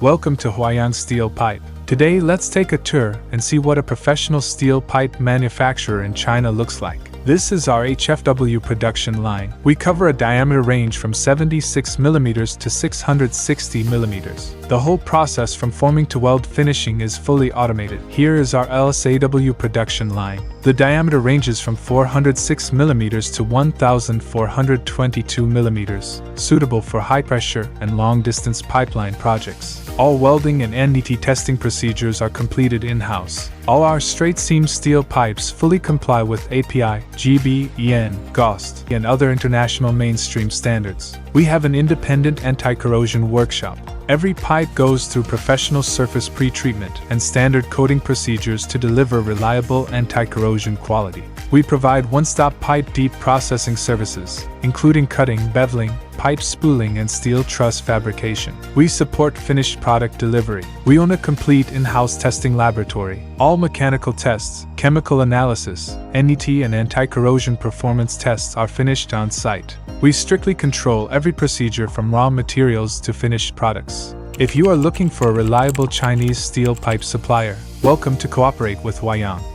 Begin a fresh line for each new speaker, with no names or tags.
Welcome to HUAYANG Steel Pipe. Today let's take a tour and see what a professional steel pipe manufacturer in China looks like. This is our HFW production line. We cover a diameter range from 76mm to 660mm. The whole process from forming to weld finishing is fully automated. Here is our LSAW production line. The diameter ranges from 406mm to 1422mm, suitable for high-pressure and long-distance pipeline projects. All welding and NDT testing procedures are completed in-house. All our straight-seam steel pipes fully comply with API, GB, EN, GOST, and other international mainstream standards. We have an independent anti-corrosion workshop. Every pipe goes through professional surface pre-treatment and standard coating procedures to deliver reliable anti-corrosion quality. We provide one-stop pipe deep processing services, including cutting, beveling, pipe spooling, and steel truss fabrication. We support finished product delivery. We own a complete in-house testing laboratory. All mechanical tests, chemical analysis, NDT, and anti-corrosion performance tests are finished on site. We strictly control every procedure from raw materials to finished products. If you are looking for a reliable Chinese steel pipe supplier, welcome to cooperate with HUAYANG.